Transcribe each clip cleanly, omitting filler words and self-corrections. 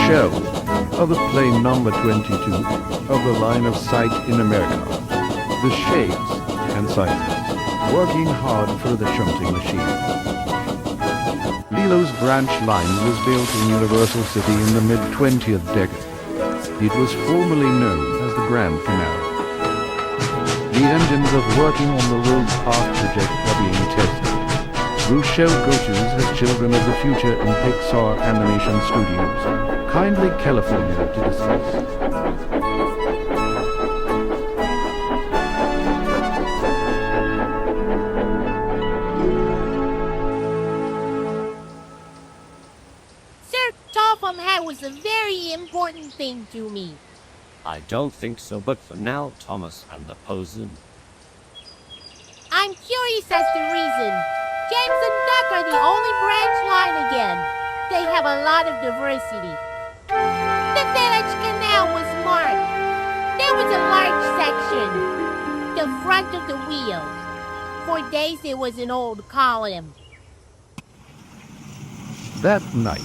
Rochelle, of the plane number 22 of the line of sight in America. The shades and sizes, working hard for the shunting machine. Lilo's branch line was built in Universal City in the mid-20th decade. It was formerly known as the Grand Canal. The engines of working on the Road Path project are being tested. Rochelle coaches as children of the future in Pixar Animation Studios. Kindly California to discuss. Was a very important thing to me. I don't think so, but for now, Thomas and the Posen. I'm curious as to reason. James and Duck are the only branch line again. They have a lot of diversity. The village canal was marked. There was a large section, the front of the wheel. For days it was an old column. That night,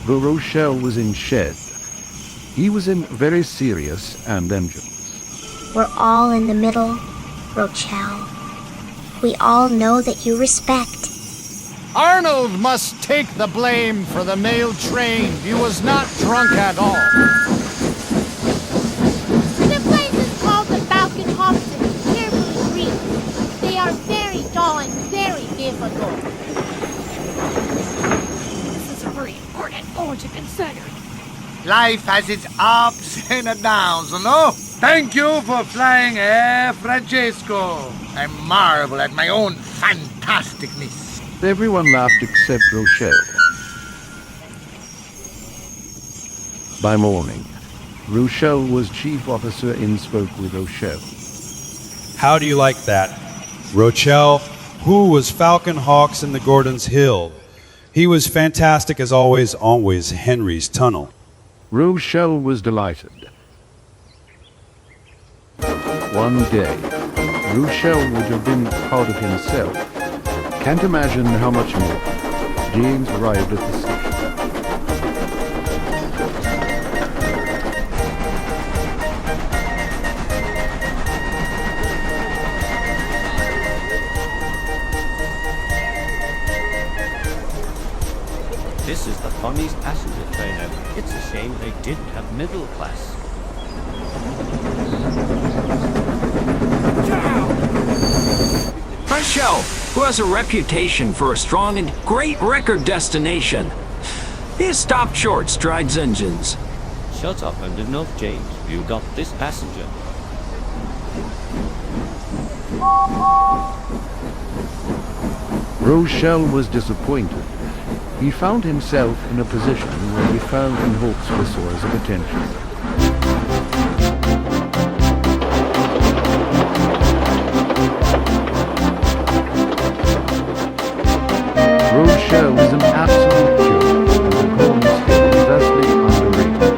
though Rochelle was in shed, he was in very serious and engines. We're all in the middle, Rochelle. We all know that you respect. Arnold must take the blame for the mail train. He was not drunk at all. The place is called the Falcon Hawks and is carefully green. They are very tall and very difficult. To consider. Life has its ups and downs, no? Thank you for flying Air Francesco. I marvel at my own fantasticness. Everyone laughed except Rochelle. By morning, Rochelle was chief officer and spoke with Rochelle. How do you like that? Rochelle, who was Falcon Hawks in the Gordon's Hill? He was fantastic as always Henry's Tunnel. Rochelle was delighted. One day, Rochelle would have been proud of himself. Can't imagine how much more. James arrived at the station. This is the funniest passenger train ever. It's a shame they didn't have middle class. Rochelle, who has a reputation for a strong and great record destination. He has stopped short Stride's engines. Shut up and enough, James. You got this passenger. Rochelle was disappointed. He found himself in a position where he Falcon Hawks were a source of attention. Rochelle was an absolute joke, and the Gordon's Hill was thusly underrated.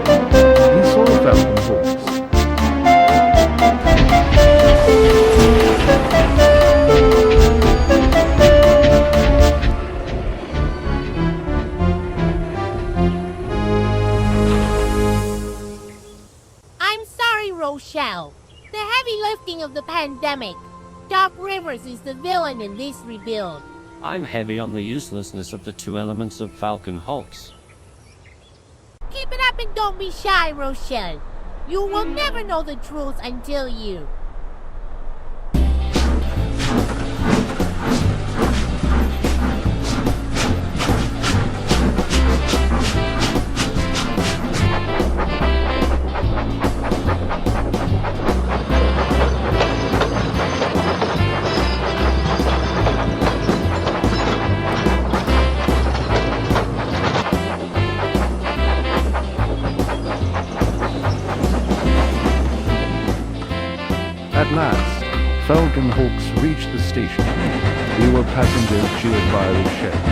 He saw Falcon Hawks. Rochelle. The heavy lifting of the pandemic. Doc Rivers is the villain in this rebuild. I'm heavy on the uselessness of the two elements of Falcon Hawks. Keep it up and don't be shy, Rochelle. You will never know the truth until you... At last, Falcon Hawks reached the station. They were passengers cheered by Rochelle.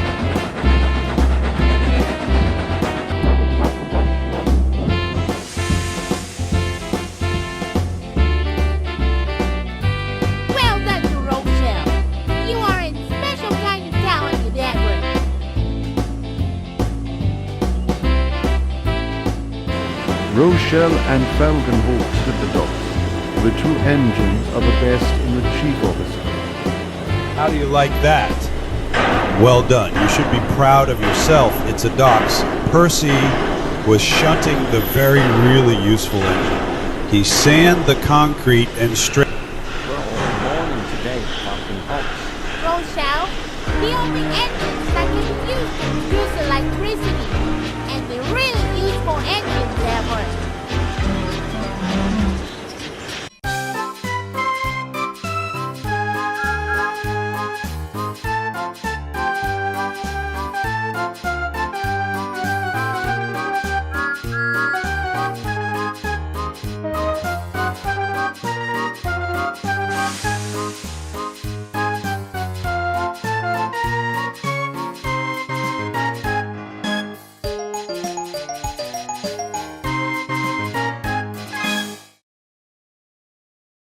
Rochelle and Falcon Hawks at the docks. The two engines are the best in the chief officer. How do you like that? Well done. You should be proud of yourself. It's a docks. Percy was shunting the very really useful engine. He sanded the concrete and straight. We're all mourning today, Falcon Hawks. Rochelle, the only engines that can be used to produce electricity, and the really useful engines ever.